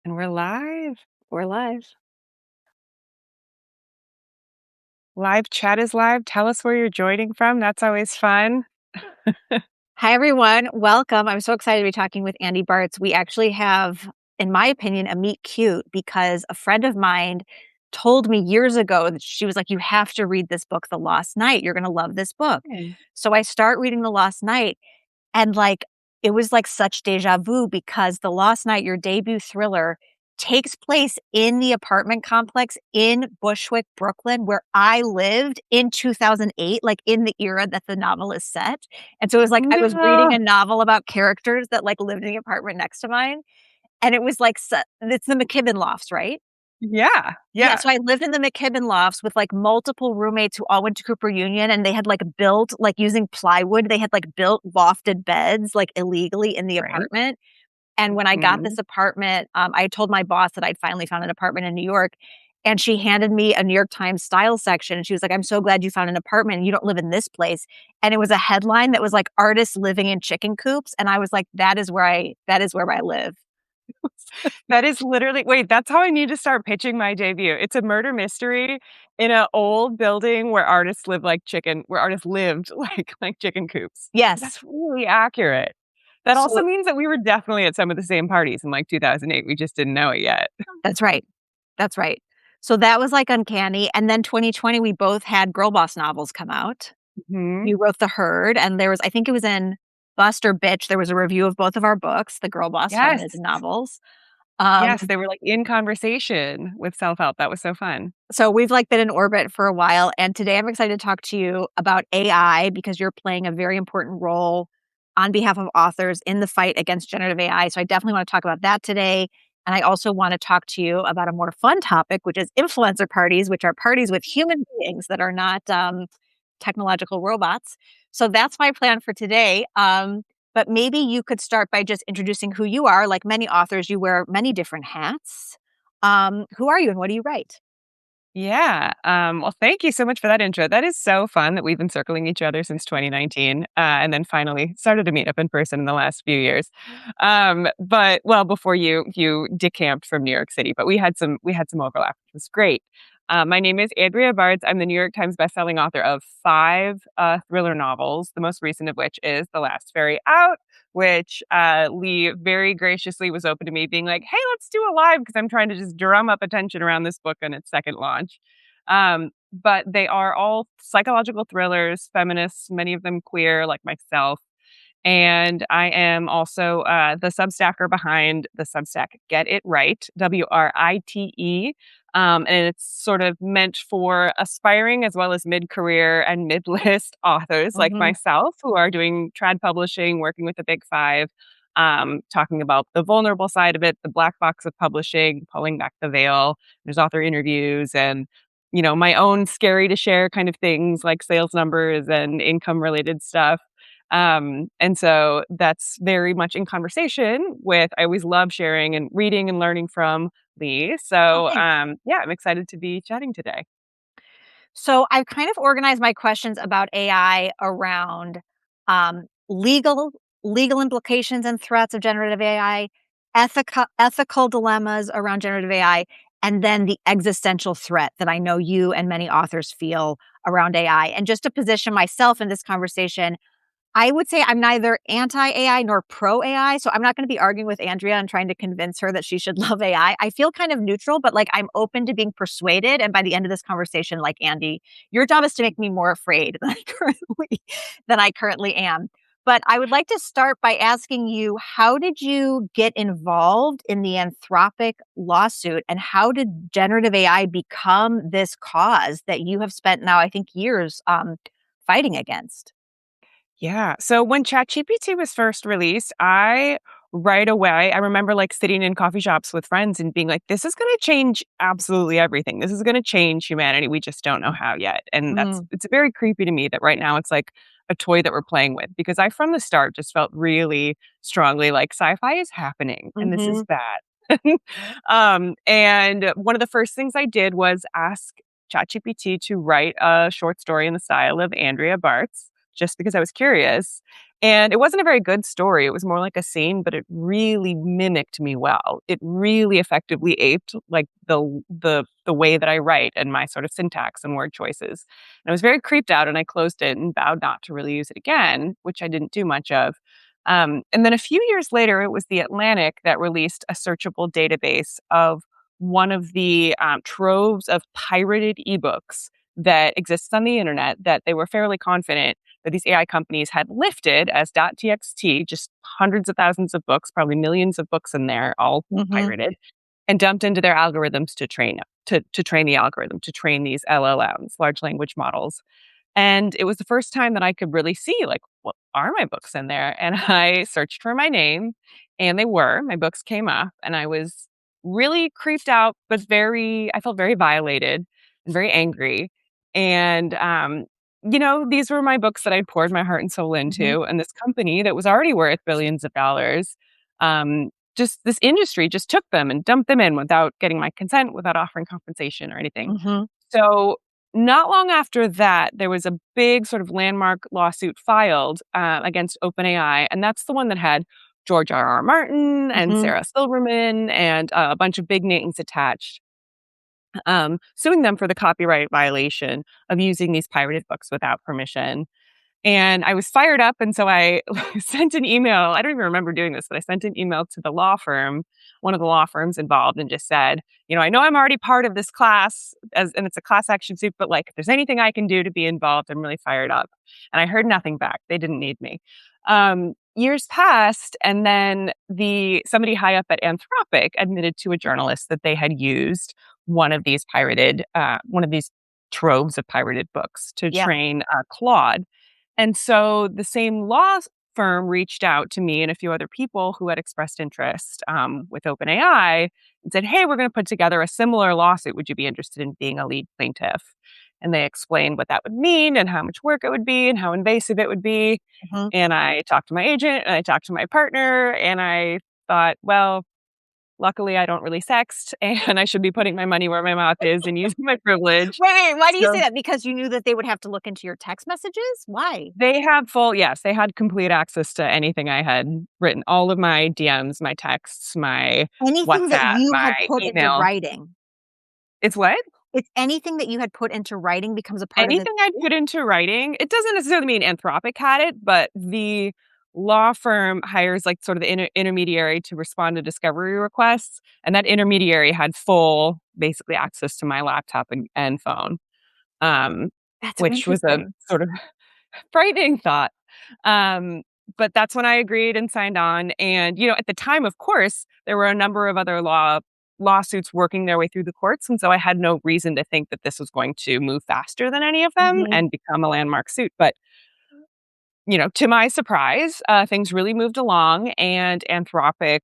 And we're live. We're live. Live chat is live. Tell us where you're joining from. That's always fun. Hi, everyone. Welcome. I'm so excited to be talking with Andy Bartz. We actually have, in my opinion, a meet cute because a friend of mine told me years ago that she was like, you have to read this book, The Lost Night. You're going to love this book. Hmm. So I start reading The Lost Night and it was like such deja vu because The Lost Night, your debut thriller, takes place in the apartment complex in Bushwick, Brooklyn, where I lived in 2008, like in the era that the novel is set. And so it was like I was reading No. a novel about characters that like lived in the apartment next to mine. And it was like, it's the McKibben lofts, right? Yeah. Yeah, Yeah. so I lived in the McKibben lofts with like multiple roommates who all went to Cooper Union and they had like built, like using plywood, they had like built lofted beds like illegally in the Right. apartment. And when I got Hmm. this apartment, I told my boss that I'd finally found an apartment in New York. And she handed me a New York Times style section. And she was like, I'm so glad you found an apartment and you don't live in this place. And it was a headline that was like artists living in chicken coops. And I was like, that is where I live. That is literally, wait, that's how I need to start pitching my debut. It's a murder mystery in an old building where artists live like chicken, where artists lived like chicken coops. Yes. That's really accurate. That also So means that we were definitely at some of the same parties in like 2008. We just didn't know it yet. that's right. That's right. So that was like uncanny. And then 2020, we both had girl boss novels come out. Hmm. You wrote The Herd, and there was, I think it was in Bust or Bitch, there was a review of both of our books, the girl boss Yes. feminism novels. Um, Yes, they were, like, in conversation with self-help. That was so fun. so we've like been in orbit for a while, and today I'm excited to talk to you about AI because you're playing a very important role on behalf of authors in the fight against generative AI. So I definitely want to talk about that today. And I also want to talk to you about a more fun topic, which is influencer parties, which are parties with human beings that are not technological robots. So that's my plan for today. But maybe you could start by just introducing who you are. Like many authors, you wear many different hats. Who are you and what do you write? Yeah, well, thank you so much for that intro. That is so fun that we've been circling each other since 2019, and then finally started to meet up in person in the last few years. But well, before you decamped from New York City, but we had some overlap, which was great. My name is Andrea Bartz. I'm the New York Times bestselling author of five thriller novels, the most recent of which is The Last Ferry Out, which Leigh very graciously was open to me being like, hey, let's do a live because I'm trying to just drum up attention around this book on its second launch. But they are all psychological thrillers, feminists, many of them queer, like myself. And I am also the Substacker behind the Substack Get It Right, WRITE. And it's sort of meant for aspiring as well as mid career and mid list authors like Hmm. myself who are doing trad publishing, working with the big five, talking about the vulnerable side of it, the black box of publishing, pulling back the veil. There's author interviews and my own scary to share kind of things like sales numbers and income related stuff. And so that's very much in conversation with, I always love sharing and reading and learning from Leigh. Oh, So, thanks. yeah, I'm excited to be chatting today. So I've kind of organized my questions about AI around um, legal legal implications and threats of generative AI, ethical dilemmas around generative AI, and then the existential threat that I know you and many authors feel around AI. And just to position myself in this conversation, I would say I'm neither anti-AI nor pro-AI, so I'm not gonna be arguing with Andrea and trying to convince her that she should love AI. I feel kind of neutral, but, like, I'm open to being persuaded, and by the end of this conversation, like, Andy, your job is to make me more afraid than I currently am. But I would like to start by asking you, how did you get involved in the Anthropic lawsuit, and how did generative AI become this cause that you have spent now, I think, years, fighting against? Yeah. So when ChatGPT was first released, I right away, I remember like sitting in coffee shops with friends and being like, this is going to change absolutely everything. This is going to change humanity. We just don't know how yet. And Mm. it's very creepy to me that right now it's like a toy that we're playing with because I, from the start, just felt really strongly like sci fi is happening and this is Mhm. bad. And one of the first things I did was ask ChatGPT to write a short story in the style of Andrea Bartz just because I was curious. And it wasn't a very good story. It was more like a scene, but it really mimicked me well. It really effectively aped like the way that I write and my sort of syntax and word choices. And I was very creeped out and I closed it and vowed not to really use it again, which I didn't do much of. And then a few years later, it was The Atlantic that released a searchable database of one of the troves of pirated ebooks that exists on the internet that they were fairly confident that these AI companies had lifted as .txt, just hundreds of thousands of books, probably millions of books in there, all Mhm. pirated, and dumped into their algorithms to train the algorithm, to train these LLMs, large language models. And it was the first time that I could really see, like, what are my books in there? And I searched for my name, and they were. My books came up, and I was really creeped out, but I felt very violated and very angry. And, these were my books that I'd poured my heart and soul Mhm. into. And this company that was already worth billions of dollars, just this industry just took them and dumped them in without getting my consent, without offering compensation or anything. Mhm. So not long after that, there was a big sort of landmark lawsuit filed against OpenAI, and that's the one that had George R. R. Martin and Mhm. Sarah Silverman and a bunch of big names attached, suing them for the copyright violation of using these pirated books without permission. And I was fired up, and so I sent an email. I don't even remember doing this, but I sent an email to the law firm, one of the law firms involved, and just said, I know I'm already part of this class, and it's a class action suit, but like, if there's anything I can do to be involved, I'm really fired up. And I heard nothing back. They didn't need me. Years passed, and then somebody high up at Anthropic admitted to a journalist that they had used one of these troves of pirated books to Yeah. train Claude. And so the same law firm reached out to me and a few other people who had expressed interest with OpenAI and said, "Hey, we're going to put together a similar lawsuit. Would you be interested in being a lead plaintiff?" And they explained what that would mean and how much work it would be and how invasive it would be. Mhm. And I talked to my agent and I talked to my partner and I thought, well, luckily I don't really sext and I should be putting my money where my mouth is and using my privilege. Wait, why do you say So that? Because you knew that they would have to look into your text messages? Why? Yes, they had complete access to anything I had written, all of my DMs, my texts, my Anything that WhatsApp, you had my put into email. writing. It's what? It's anything that you had put into writing becomes a part of the Anything I'd put into writing. It doesn't necessarily mean Anthropic had it, but the law firm hires like sort of the intermediary to respond to discovery requests, and that intermediary had full, basically, access to my laptop and phone, um, That's so which was a interesting. sort of frightening thought. Um, but that's when I agreed and signed on. And, at the time, of course, there were a number of other lawsuits working their way through the courts. And so I had no reason to think that this was going to move faster than any of them Mhm. and become a landmark suit. But, to my surprise, things really moved along and Anthropic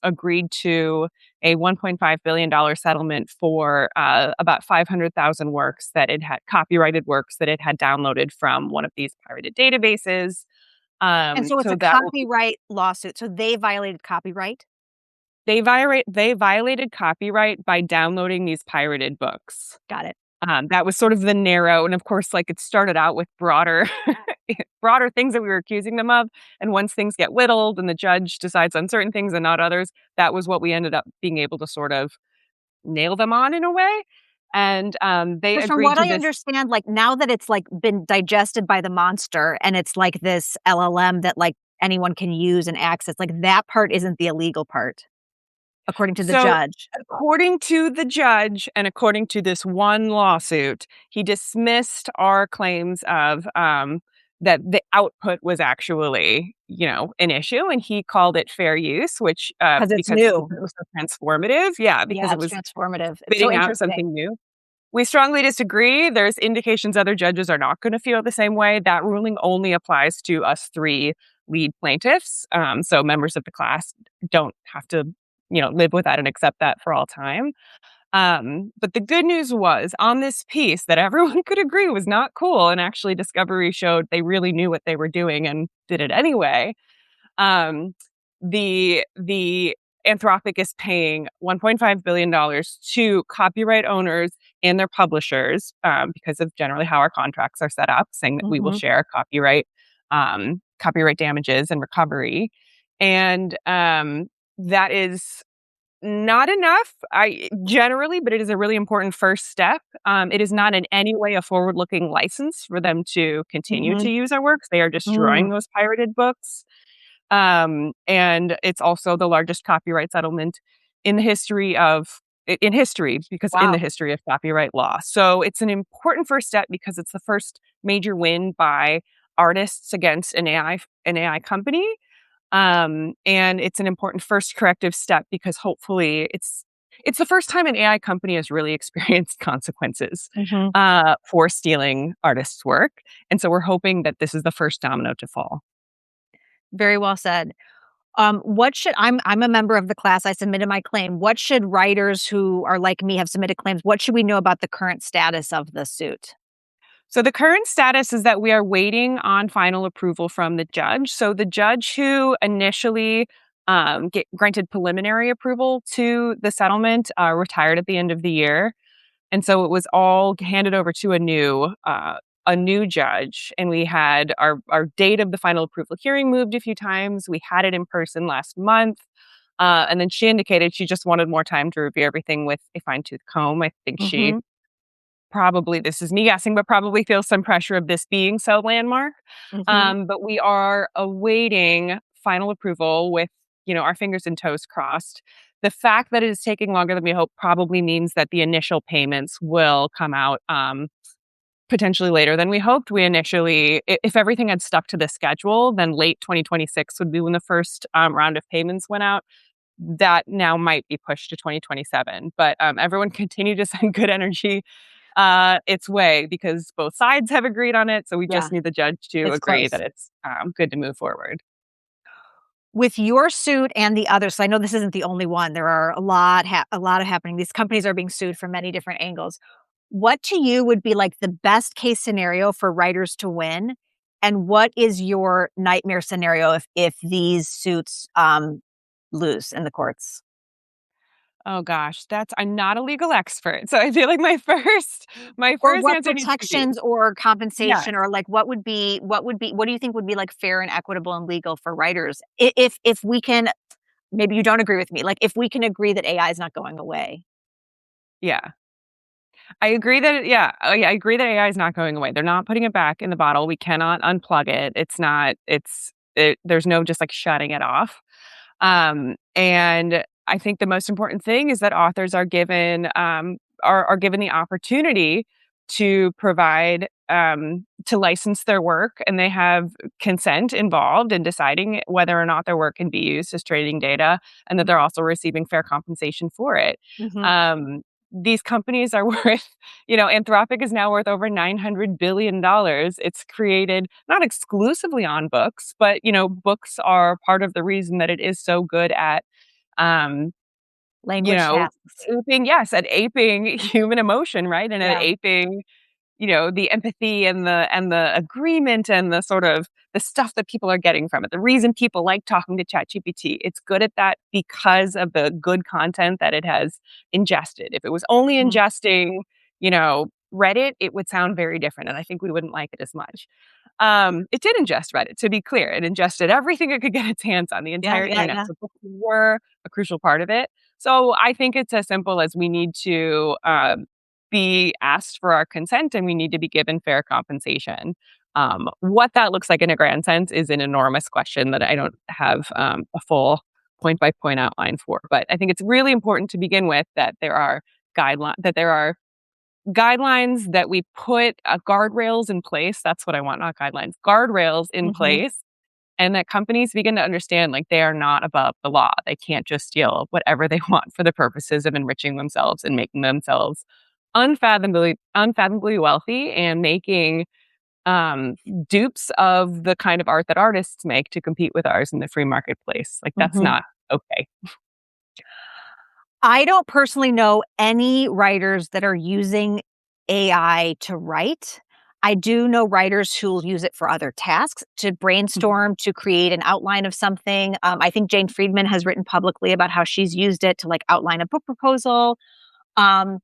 agreed to a $1.5 billion settlement for about 500,000 works that it had copyrighted works that it had downloaded from one of these pirated databases. And so it's So a that copyright lawsuit, so they violated copyright? they violated copyright by downloading these pirated books. Got it. That was sort of the narrow, and of course, like, it started out with broader broader things that we were accusing them of, and once things get whittled and the judge decides on certain things and not others, that was what we ended up being able to sort of nail them on in a way, and, they 'Cause from agreed what to I this. understand, like, now that it's, like, been digested by the monster and it's, like, this LLM that, like, anyone can use and access, like, that part isn't the illegal part, according to the So, judge. according to the judge and according to this one lawsuit, he dismissed our claims of, that the output was actually, an issue, and he called it fair use, which, 'Cause it's because new. it was so transformative. Yeah, because Yeah, it it's was transformative. It's so spitting out interesting. something new. We strongly disagree. There's indications other judges are not gonna feel the same way. That ruling only applies to us 3 lead plaintiffs, so members of the class don't have to, live with that and accept that for all time. But the good news was, on this piece that everyone could agree was not cool, and actually discovery showed they really knew what they were doing and did it anyway. Um, the Anthropic is paying $1.5 billion to copyright owners and their publishers, because of generally how our contracts are set up, saying that we will Mhm. share copyright, copyright damages and recovery. And that is not enough, I generally, but it is a really important first step. It is not in any way a forward-looking license for them to continue Mhm. to use our works. They are Mm. destroying those pirated books. And it's also the largest copyright settlement in the history of in history because in the Wow. history of copyright law. So it's an important first step because it's the first major win by artists against an AI company. And it's an important first corrective step because hopefully it's the first time an AI company has really experienced consequences Mhm. for stealing artists' work. And so we're hoping that this is the first domino to fall. Very well said. What should I'm a member of the class, I submitted my claim. What should writers who are like me have submitted claims, what should we know about the current status of the suit? So the current status is that we are waiting on final approval from the judge. So the judge who initially granted preliminary approval to the settlement retired at the end of the year, and so it was all handed over to a new judge. And we had our date of the final approval hearing moved a few times. We had it in person last month. And then she indicated she just wanted more time to review everything with a fine tooth comb. I think she Mhm. probably, this is me guessing, but probably feels some pressure of this being so landmark. Mhm. But we are awaiting final approval with, our fingers and toes crossed. The fact that it is taking longer than we hope probably means that the initial payments will come out potentially later than we hoped. We initially, if everything had stuck to the schedule, then late 2026 would be when the first round of payments went out. That now might be pushed to 2027. But everyone continue to send good energy its way because both sides have agreed on it. So we Yeah, just need the judge to it's agree close. that it's good to move forward. With your suit and the others, so I know this isn't the only one, there are a lot of happening. These companies are being sued from many different angles. What to you would be, like, the best case scenario for writers to win, and what is your nightmare scenario if these suits, lose in the courts? Oh gosh, I'm not a legal expert. So I feel like my Or first what answer needs to be protections or yes. compensation or, like, what do you think would be, like, fair and equitable and legal for writers? If we can maybe you don't agree with me, like, if we can agree that AI is not going away. Yeah. I agree that I agree that AI is not going away. They're not putting it back in the bottle. We cannot unplug it. There's no just like shutting it off. And I think the most important thing is that authors are given the opportunity to provide to license their work, and they have consent involved in deciding whether or not their work can be used as trading data, and that they're also receiving fair compensation for it. Mhm, Um, these companies are worth, Anthropic is now worth over $900 billion. It's created not exclusively on books, but, books are part of the reason that it is so good at, um, you language know, tasks. at aping human emotion, right? And at Yeah, aping the empathy and the agreement and the sort of the stuff that people are getting from it. The reason people like talking to ChatGPT, it's good at that because of the good content that it has ingested. If it was only mhm, ingesting, Reddit, it would sound very different, and I think we wouldn't like it as much. It did ingest Reddit, to be clear. It ingested everything it could get its hands on, the yeah, entire yeah, internet. yeah, So books were a crucial part of it. So I think it's as simple as we need to be asked for our consent and we need to be given fair compensation. What that looks like in a grand sense is an enormous question that I don't have a full point by point outline for. But I think it's really important to begin with that there are guidelines that we put guardrails in place. That's what I want, not guidelines, guardrails in mhm, place, and that companies begin to understand like they are not above the law. They can't just steal whatever they want for the purposes of enriching themselves and making themselves unfathomably wealthy and making um, dupes of the kind of art that artists make to compete with ours in the free marketplace. Like that's mhm. not okay. I don't personally know any writers that are using AI to write. I do know writers who'll use it for other tasks, to Mhm. brainstorm, to create an outline of something. I think Jane Friedman has written publicly about how she's used it to, like, outline a book proposal. Um,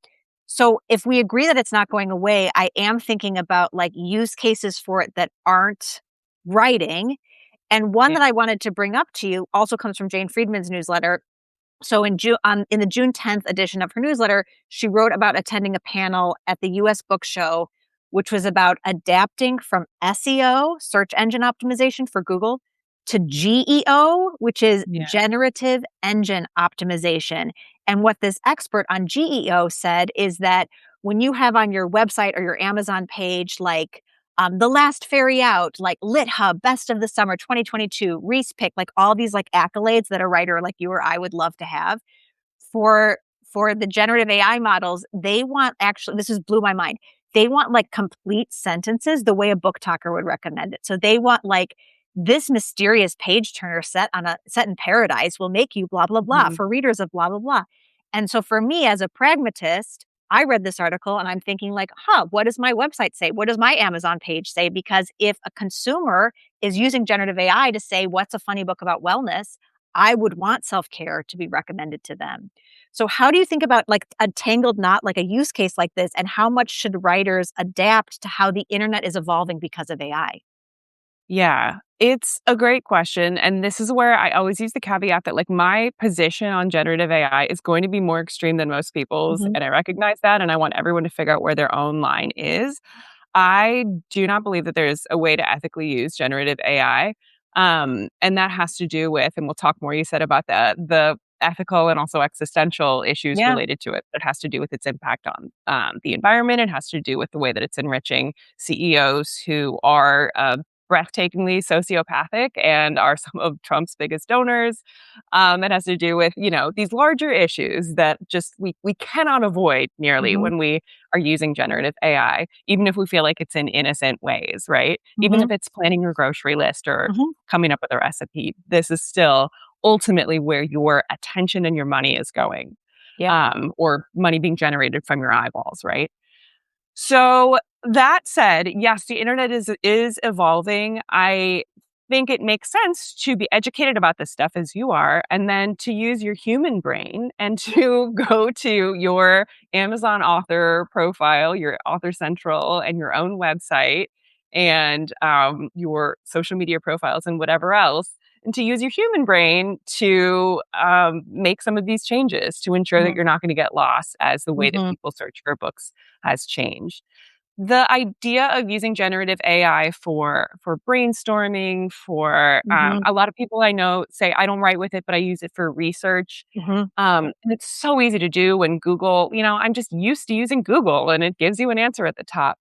so if we agree that it's not going away, I am thinking about, like, use cases for it that aren't writing. And one Yeah. that I wanted to bring up to you also comes from Jane Friedman's newsletter. So in the June 10th edition of her newsletter, she wrote about attending a panel at the US Book Show, which was about adapting from SEO, search engine optimization for Google, to GEO, which is Yeah. generative engine optimization. And what this expert on GEO said is that when you have on your website or your Amazon page, like the last ferry out, like Lit Hub, best of the summer 2022, Reese pick, like all these like accolades that a writer like you or I would love to have for the generative AI models, they want actually, this just blew my mind. They want like complete sentences the way a book talker would recommend it. So they want like this mysterious page turner set in paradise will make you blah blah blah Mhm. for readers of blah blah blah. And so for me as a pragmatist, I read this article and I'm thinking like, what does my website say? What does my Amazon page say? Because if a consumer is using generative AI to say what's a funny book about wellness, I would want self-care to be recommended to them. So how do you think about like a tangled knot, like a use case like this, and how much should writers adapt to how the internet is evolving because of AI? Yeah, it's a great question. And this is where I always use the caveat that, like, my position on generative AI is going to be more extreme than most people's. Mhm. And I recognize that. And I want everyone to figure out where their own line is. I do not believe that there's a way to ethically use generative AI. And that has to do with, and we'll talk more, you said about the ethical and also existential issues Yeah. related to it. It has to do with its impact on the environment. It has to do with the way that it's enriching CEOs who are breathtakingly sociopathic and are some of Trump's biggest donors. It has to do with, these larger issues that just we cannot avoid nearly Mhm. when we are using generative AI, even if we feel like it's in innocent ways, right? Even if Mhm. it's planning your grocery list or Mhm. coming up with a recipe, this is still ultimately where your attention and your money is going, Yep. or money being generated from your eyeballs, right? So that said, yes, the internet is evolving. I think it makes sense to be educated about this stuff as you are, and then to use your human brain and to go to your Amazon author profile, your Author Central, and your own website, and your social media profiles and whatever else, and to use your human brain to make some of these changes to ensure that Mhm. you're not going to get lost as the way that Mhm. people search for books has changed. The idea of using generative AI for brainstorming, for Mhm. a lot of people I know say I don't write with it, but I use it for research. Mhm. And it's so easy to do when Google, I'm just used to using Google and it gives you an answer at the top.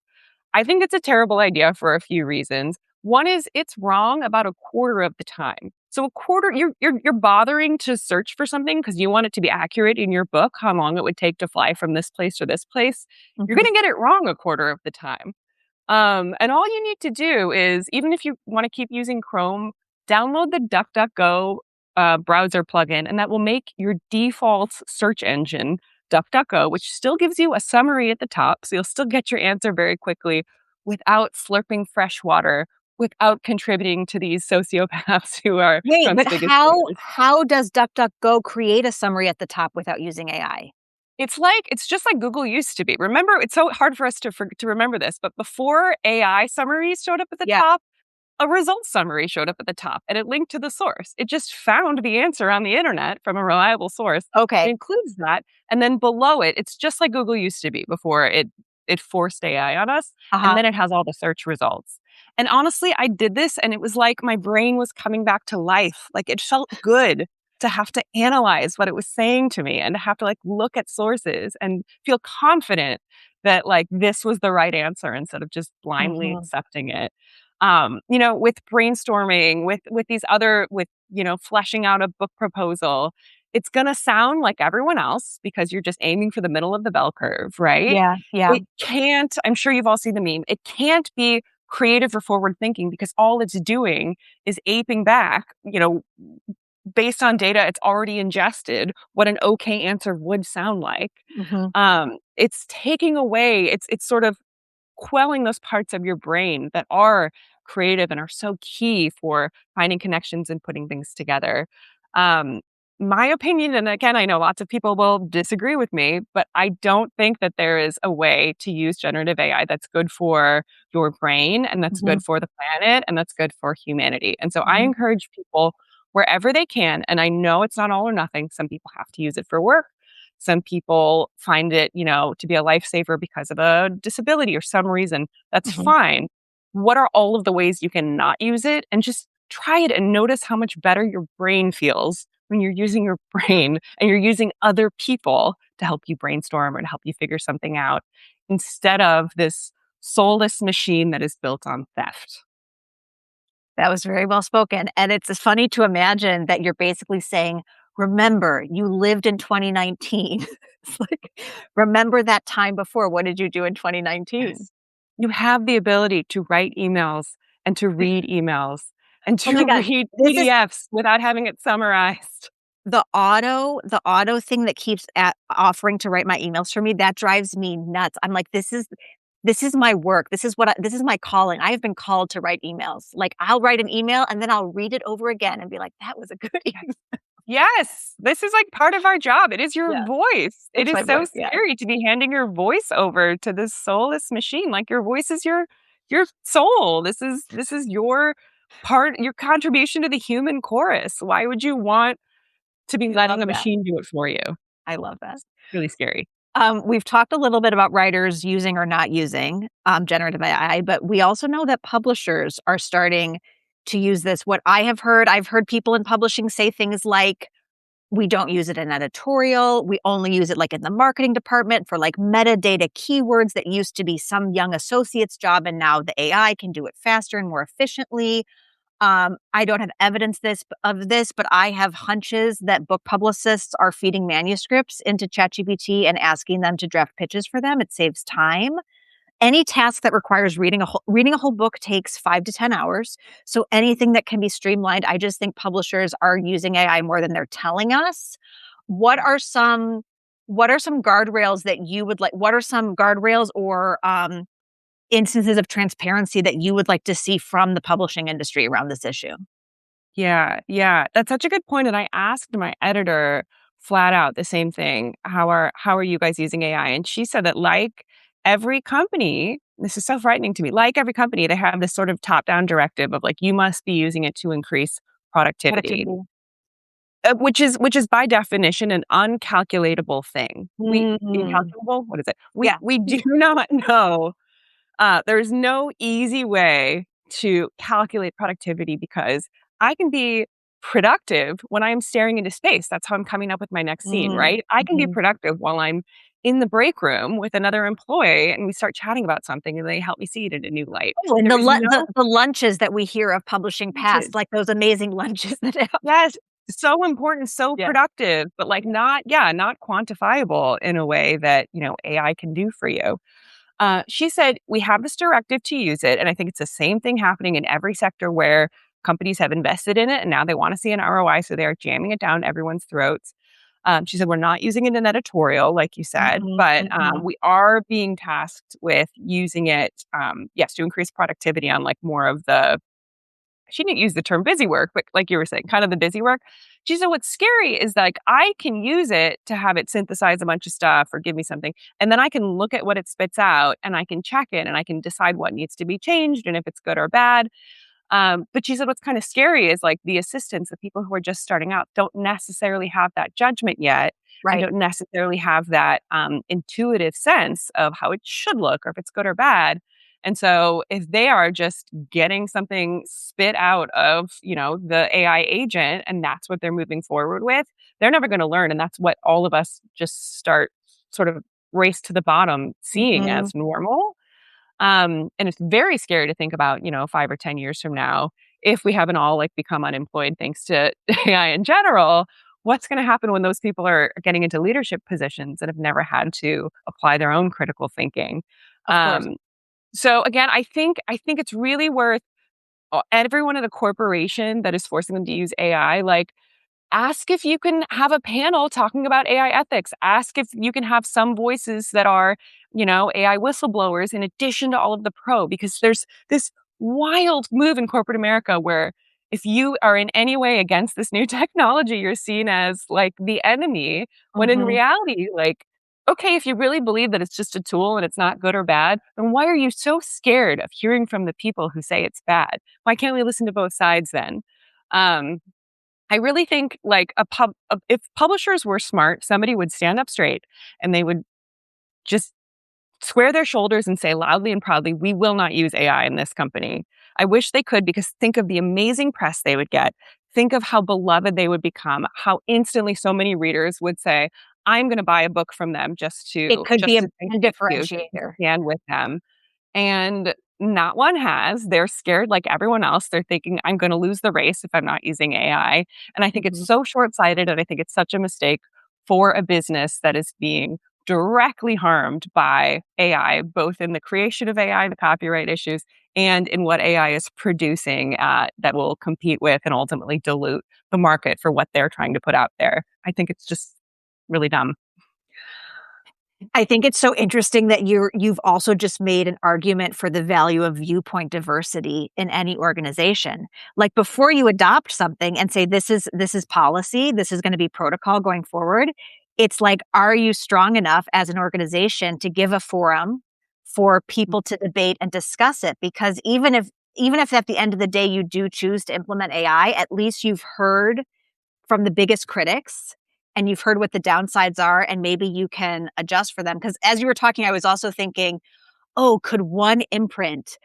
I think it's a terrible idea for a few reasons. One is it's wrong about a quarter of the time. So a quarter, you're bothering to search for something because you want it to be accurate in your book, how long it would take to fly from this place to this place. You're Mhm. going to get it wrong a quarter of the time. And all you need to do is, even if you want to keep using Chrome, download the DuckDuckGo browser plugin, and that will make your default search engine DuckDuckGo, which still gives you a summary at the top. So you'll still get your answer very quickly without slurping fresh water, without contributing to these sociopaths who are Wait, Trump's but biggest how donors. how does DuckDuckGo create a summary at the top without using AI? It's just like Google used to be. Remember, it's so hard for us to remember this, but before AI summaries showed up at the Yeah. top, a result summary showed up at the top and it linked to the source. It just found the answer on the internet from a reliable source. It Okay. includes that. And then below it, it's just like Google used to be before it forced AI on us. And Uh-huh. then it has all the search results. And honestly, I did this and it was like my brain was coming back to life. Like it felt good to have to analyze what it was saying to me and to have to like look at sources and feel confident that like this was the right answer instead of just blindly Mhm. accepting it. With brainstorming, with these other, with, fleshing out a book proposal, it's going to sound like everyone else because you're just aiming for the middle of the bell curve, right? Yeah, yeah. It can't, I'm sure you've all seen the meme, it can't be creative or forward thinking because all it's doing is aping back, based on data it's already ingested, what an okay answer would sound like. Mhm. It's taking away, it's sort of quelling those parts of your brain that are creative and are so key for finding connections and putting things together. Um, my opinion, and again, I know lots of people will disagree with me, but I don't think that there is a way to use generative AI that's good for your brain and that's Mhm, good for the planet and that's good for humanity. And so I mhm, encourage people wherever they can, and I know it's not all or nothing. Some people have to use it for work. Some people find it, to be a lifesaver because of a disability or some reason. That's mhm. fine. What are all of the ways you can not use it? And just try it and notice how much better your brain feels when you're using your brain and you're using other people to help you brainstorm or to help you figure something out instead of this soulless machine that is built on theft. That was very well spoken, and it's just funny to imagine that you're basically saying, "Remember, you lived in 2019." It's like, remember that time before, what did you do in 2019? Yes. You have the ability to write emails and to read emails and Oh my to god, read this is PDFs without having it summarized. the auto thing that keeps offering to write my emails for me, that drives me nuts. I'm like, this is my work. This is my calling. I have been called to write emails. Like, I'll write an email and then I'll read it over again and be like, "That was a good email." Yes, this is like part of our job. It is your Yeah, voice. It it's is my so voice, yeah. scary to be handing your voice over to this soulless machine. Like your voice is your soul. This is your contribution to the human chorus. Why would you want to be I letting love a that. machine do it for you? I love that. Really scary. We've talked a little bit about writers using or not using, generative AI, but we also know that publishers are starting to use this. I've heard people in publishing say things like, "We don't use it in editorial. We only use it, like, in the marketing department for, like, metadata keywords that used to be some young associate's job, and now the AI can do it faster and more efficiently." I don't have evidence of this, but I have hunches that book publicists are feeding manuscripts into ChatGPT and asking them to draft pitches for them. It saves time. Any task that requires reading a whole book takes 5 to 10 hours. So anything that can be streamlined, I just think publishers are using AI more than they're telling us. What are some what are some guardrails that you would like what are some guardrails or instances of transparency that you would like to see from the publishing industry around this issue? Yeah, yeah. That's such a good point, and I asked my editor flat out the same thing. How are you guys using AI? And she said that like every company, this is so frightening to me. Like every company, they have this sort of top-down directive of like you must be using it to increase productivity, Productivity. which is by definition an uncalculatable thing. We Mm. incalculable? What is it? We Yeah. we do not know there's no easy way to calculate productivity because I can be productive when I'm staring into space. That's how I'm coming up with my next scene, Mhm. right? I can be Mhm. productive while I'm in the break room with another employee and we start chatting about something and they help me see it in a new light. Oh, and There the is lu no the lunches that we hear of publishing past, like those amazing lunches that happen. yes, so important, so Yeah. productive, but like not, yeah, not quantifiable in a way that, AI can do for you. She said, we have this directive to use it. And I think it's the same thing happening in every sector where companies have invested in it and now they want to see an ROI. So they're jamming it down everyone's throats. She said, we're not using it in editorial, like you said, Mhm, but mhm. we are being tasked with using it, yes, to increase productivity on like more of the she didn't use the term busy work, but like you were saying, kind of the busy work. She said, what's scary is like I can use it to have it synthesize a bunch of stuff or give me something. And then I can look at what it spits out and I can check it and I can decide what needs to be changed and if it's good or bad. But she said, what's kind of scary is like the assistants, the people who are just starting out, don't necessarily have that judgment yet and Right. don't necessarily have that intuitive sense of how it should look or if it's good or bad. And so if they are just getting something spit out of, the AI agent and that's what they're moving forward with, they're never going to learn. And that's what all of us just start sort of race to the bottom seeing Mhm. as normal. And it's very scary to think about, 5 or 10 years from now, if we haven't all like become unemployed thanks to AI in general, what's going to happen when those people are getting into leadership positions and have never had to apply their own critical thinking? Of course. Um, so again, I think it's really worth everyone at a corporation that is forcing them to use AI, like ask if you can have a panel talking about AI ethics. Ask if you can have some voices that are, AI whistleblowers in addition to all of the pro, because there's this wild move in corporate America where if you are in any way against this new technology, you're seen as like the enemy, when in Mhm. reality, like, okay, if you really believe that it's just a tool and it's not good or bad, then why are you so scared of hearing from the people who say it's bad? Why can't we listen to both sides then? Um, I really think like if publishers were smart, somebody would stand up straight and they would just square their shoulders and say loudly and proudly, we will not use AI in this company. I wish they could, because think of the amazing press they would get. Think of how beloved they would become, how instantly so many readers would say, I'm going to buy a book from them It could be just a to say brand thank you, just to differentiator. stand with them. And not one has. They're scared like everyone else. They're thinking, I'm going to lose the race if I'm not using AI. And I think it's Mhm. so short sighted. And I think it's such a mistake for a business that is being directly harmed by AI, both in the creation of AI, the copyright issues, and in what AI is producing that will compete with and ultimately dilute the market for what they're trying to put out there. I think it's just really dumb. I think it's so interesting that you've also just made an argument for the value of viewpoint diversity in any organization. Like before you adopt something and say this is policy, this is going to be protocol going forward, it's like, are you strong enough as an organization to give a forum for people to debate and discuss it? Because even if at the end of the day you do choose to implement AI, at least you've heard from the biggest critics and you've heard what the downsides are, and maybe you can adjust for them. Because as you were talking, I was also thinking, oh, could one imprint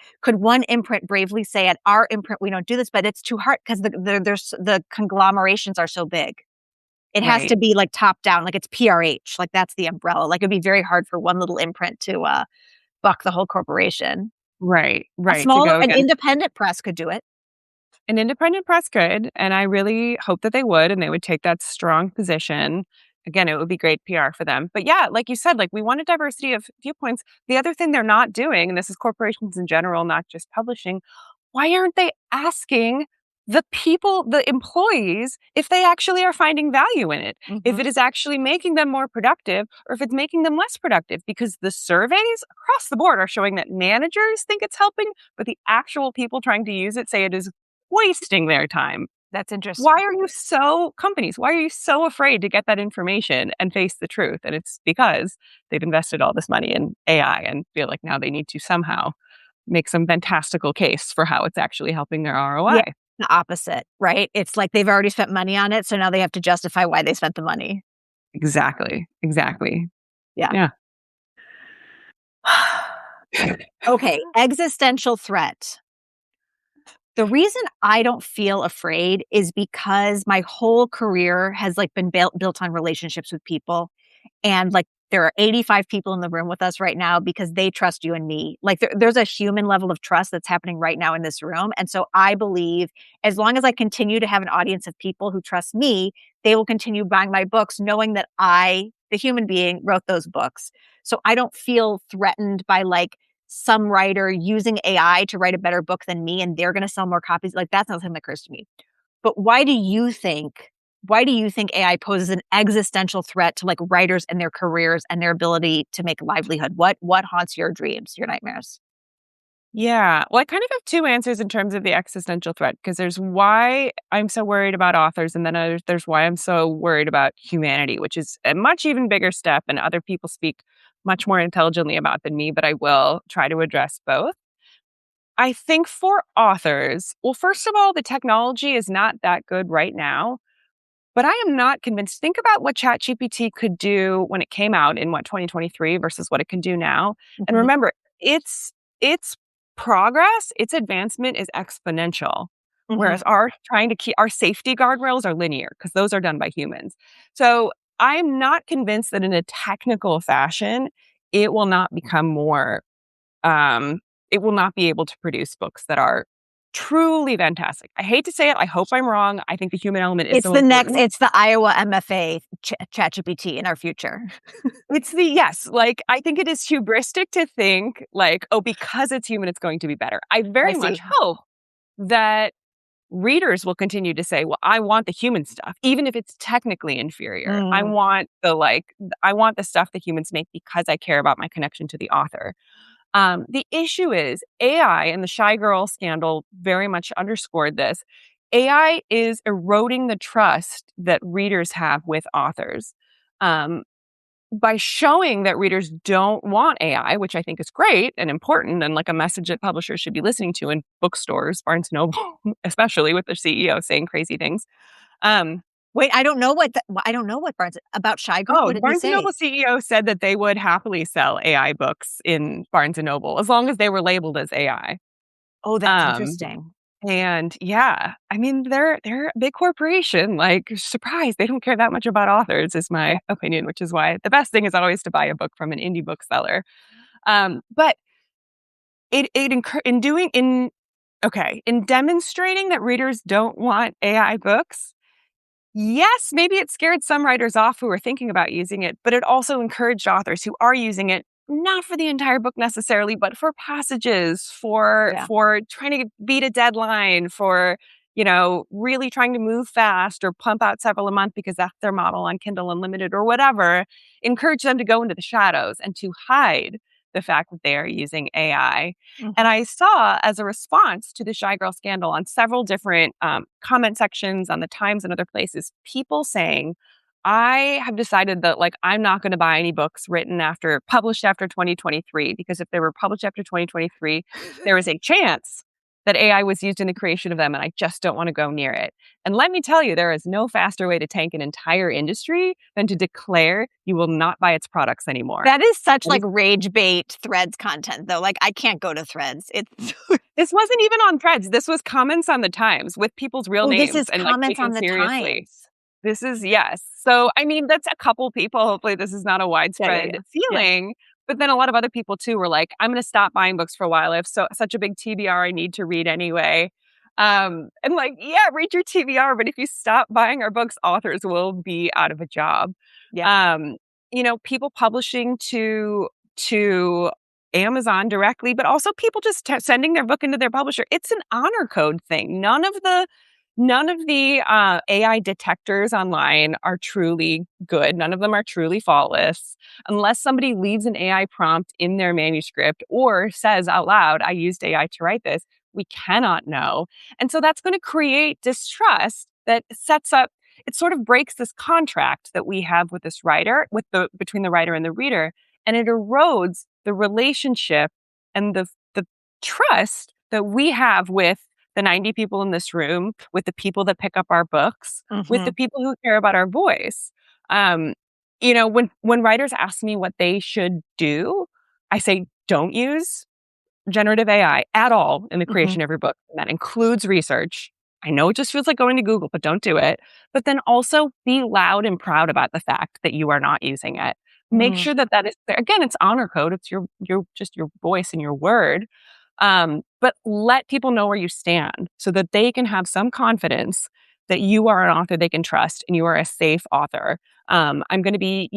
bravely say, at our imprint we don't do this? But it's too hard because the conglomerations are so big. It has Right, to be like top down, like it's PRH, like that's the umbrella. Like it'd be very hard for one little imprint to buck the whole corporation. right, right. To go An against independent press could do it. an independent press could, and I really hope that they would, and they would take that strong position. Again, it would be great PR for them. But yeah, like you said, like we want a diversity of viewpoints. The other thing they're not doing, and this is corporations in general, not just publishing, why aren't they asking the people, the employees, if they actually are finding value in it? If it Mhm. is actually making them more productive or if it's making them less productive? Because the surveys across the board are showing that managers think it's helping, but the actual people trying to use it say it is wasting their time. That's interesting. Companies, why are you so afraid to get that information and face the truth? And it's because they've invested all this money in AI and feel like now they need to somehow make some fantastical case for how it's actually helping their Yeah, ROI. the opposite, right? It's like they've already spent money on it, so now they have to justify why they spent the money. Exactly. Exactly. Yeah. Yeah. Okay, existential threat. The reason I don't feel afraid is because my whole career has, like, been built on relationships with people. And, like, there are 85 people in the room with us right now because they trust you and me. Like, there's a human level of trust that's happening right now in this room, and so I believe as long as I continue to have an audience of people who trust me, they will continue buying my books knowing that I, the human being, wrote those books. So I don't feel threatened by, like, some writer using AI to write a better book than me, and they're gonna sell more copies. Like, that's not something that occurs to me. But why do you think AI poses an existential threat to, like, writers and their careers and their ability to make a livelihood? What haunts your dreams, your nightmares? Yeah. Well, I kind of have two answers in terms of the existential threat, because there's why I'm so worried about authors, and then there's why I'm so worried about humanity, which is a much even bigger step, and other people speak much more intelligently about than me, but I will try to address both. I think for authors, well, first of all, the technology is not that good right now. But I am not convinced. Think about what ChatGPT could do when it came out in 2023 versus what it can do now. And Mhm, remember, its progress, its advancement is exponential. mhm. Whereas our trying to keep our safety guardrails are linear because those are done by humans. So I'm not convinced that in a technical fashion, it will not become more um, it will not be able to produce books that are truly fantastic. I hate to say it. I hope I'm wrong. I think the human element is so important. It's the Iowa MFA ChatGPT in our future. It's the yes, like I think it is hubristic to think like, oh, because it's human, it's going to be better. I I very much see. hope that readers will continue to say, well, I want the human stuff, even if it's technically inferior. Mm, I want the stuff that humans make because I care about my connection to the author. The issue is AI, and the Shy Girl scandal very much underscored this. AI is eroding the trust that readers have with authors. Um, by showing that readers don't want AI, which I think is great and important and like a message that publishers should be listening to in bookstores, Barnes and Noble, especially with their CEO saying crazy things. Um, Wait, I don't know I don't know what Barnes about Shy Girl. oh, What the did he Barnes and say? Noble CEO said that they would happily sell AI books in Barnes and Noble as long as they were labeled as AI. Oh, that's Um, interesting. and yeah, I mean they're a big corporation. Like, surprise, they don't care that much about authors, is my opinion. Which is why the best thing is always to buy a book from an indie bookseller. But in doing in okay in demonstrating that readers don't want AI books. Yes, maybe it scared some writers off who were thinking about using it, but it also encouraged authors who are using it not for the entire book necessarily, but for passages, Yeah. for trying to beat a deadline, for really trying to move fast or pump out several a month because that's their model on Kindle Unlimited or whatever. Encourage them to go into the shadows and to hide the fact that they are using AI. And Mhm. I saw, as a response to the Shy Girl scandal, on several different comment sections on the Times and other places, people saying, I have decided that like I'm not going to buy any books published after 2023, because if they were published after 2023, there is a chance that AI was used in the creation of them, and I just don't want to go near it. And let me tell you, there is no faster way to tank an entire industry than to declare you will not buy its products anymore. That is such, It like, is rage bait Threads content, though, like, I can't go to Threads. It's This wasn't even on Threads. This was comments on the Times with people's real Oh, this names is and, like, comments taken on the seriously. Times. This is yes. So, I mean, that's a couple people. Hopefully, this is not a Yeah, yeah, widespread yeah. Yeah. feeling. But then a lot of other people too were like, "I'm gonna stop buying books for a while. I have such a big TBR I need to read anyway." And like, yeah, read your TBR, but if you stop buying our books, authors will be out of a job. Yeah. Um, people publishing to Amazon directly, but also people just sending their book into their publisher. It's an honor code thing. None of the AI detectors online are truly good. None of them are truly faultless. Unless somebody leaves an AI prompt in their manuscript or says out loud, I used AI to write this, we cannot know. And so that's going to create distrust that sets up, it sort of breaks this contract that we have with this writer, between the writer and the reader, and it erodes the relationship and the trust that we have with the 90 people in this room, with the people that pick up our books, with the Mhm. people who care about our voice. Um, when writers ask me what they should do, I say don't use generative AI at all in the Mhm. creation of your book. And that includes research. I know it just feels like going to Google, but don't do it. But then also be loud and proud about the fact that you are not using it. Make Mhm. sure that that is there. Again, it's honor code. It's your just your voice and your word. But let people know where you stand so that they can have some confidence that you are an author they can trust and you are a safe author. I'm going to be,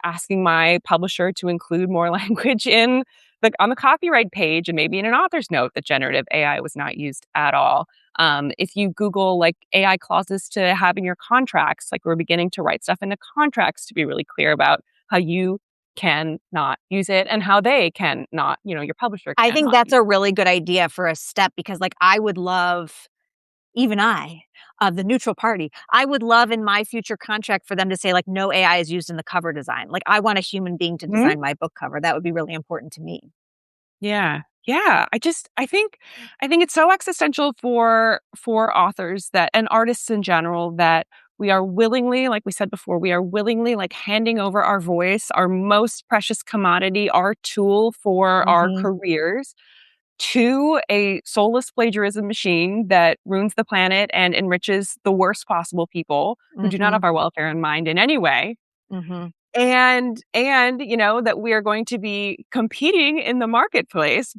asking my publisher to include more language on the copyright page and maybe in an author's note that generative AI was not used at all. If you Google like AI clauses to have in your contracts, like we're beginning to write stuff into contracts to be really clear about how you can not use it and how they can not, your publisher I think cannot that's use a really good idea for a step because, like, I would love even I, the neutral party, I would love in my future contract for them to say, like, "No AI is used in the cover design." Like, I want a human being to it. design my book cover. That would be really important to me. Yeah. Yeah. I think it's so existential for authors that and artists in general that we are willingly, like we said before, we are willingly like handing over our voice, our most precious commodity, our tool for our Mhm. careers to a soulless plagiarism machine that ruins the planet and enriches the worst possible people who do not Mhm. have our welfare in mind in any way. Mhm. And that we are going to be competing in the marketplace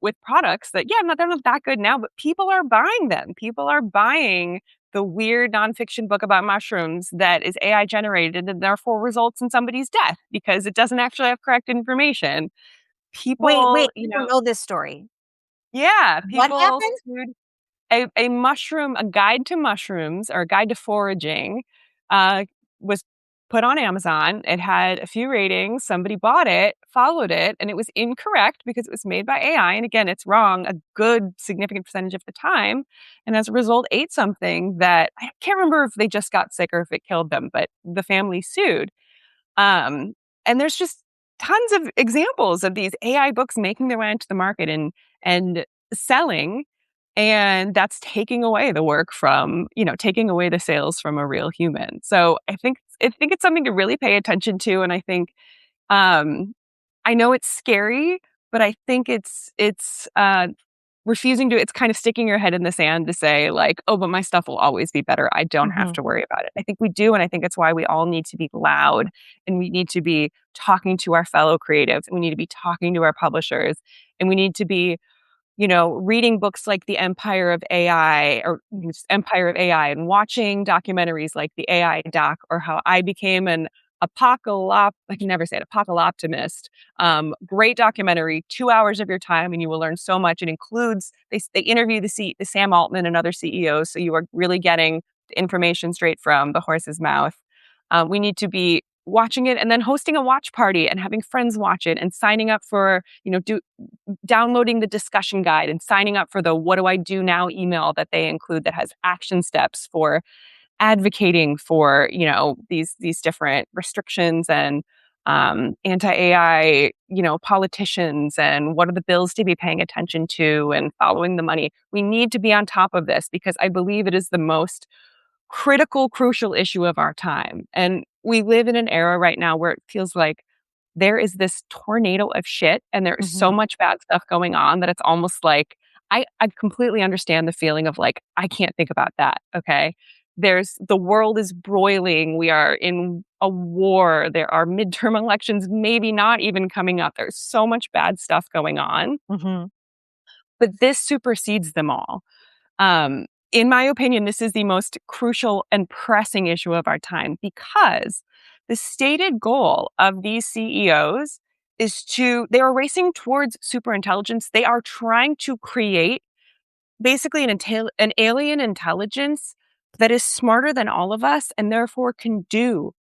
with products that they're not that good now, but people are buying them. People are buying the weird nonfiction book about mushrooms that is AI generated and therefore results in somebody's death because it doesn't actually have correct information. Wait, People, I don't know this story. yeah, What people happened? sued a guide to mushrooms or a guide to foraging uh, was put on Amazon. It had a few ratings. Somebody bought it, followed it, and it was incorrect because it was made by AI. And again, it's wrong a good significant percentage of the time. And as a result, ate something that I can't remember if they just got sick or if it killed them, but the family sued. Um, and there's just tons of examples of these AI books making their way into the market and selling. And that's taking away the work from, taking away the sales from a real human. So I think it's something to really pay attention to. And I think um I know it's scary, but I think it's refusing to, it's kind of sticking your head in the sand to say like, oh, but my stuff will always be better. I don't have Mhm. to worry about it. I think we do. And I think it's why we all need to be loud and we need to be talking to our fellow creatives. And we need to be talking to our publishers and we need to be reading books like The Empire of AI or just Empire of AI and watching documentaries like the AI doc or how I became an I can never say it, apocalyptimist. Great documentary, 2 hours of your time, and you will learn so much. It includes, they interview the Sam Altman and other CEOs. So you are really getting the information straight from the horse's mouth. We need to be watching it and then hosting a watch party and having friends watch it and signing up for, downloading the discussion guide and signing up for the what do I do now email that they include that has action steps for advocating for, these different restrictions and anti-AI, politicians and what are the bills to be paying attention to and following the money. We need to be on top of this because I believe it is the most critical, crucial issue of our time. And we live in an era right now where it feels like there is this tornado of shit and there is so Mhm. much bad stuff going on that it's almost like I completely understand the feeling of like, I can't think about that. Okay. The world is broiling. We are in a war. There are midterm elections, maybe not even coming up. There's so much bad stuff going on, Mhm. but this supersedes them all. In my opinion, this is the most crucial and pressing issue of our time because the stated goal of these CEOs they are racing towards superintelligence. They are trying to create basically an alien intelligence that is smarter than all of us and therefore can do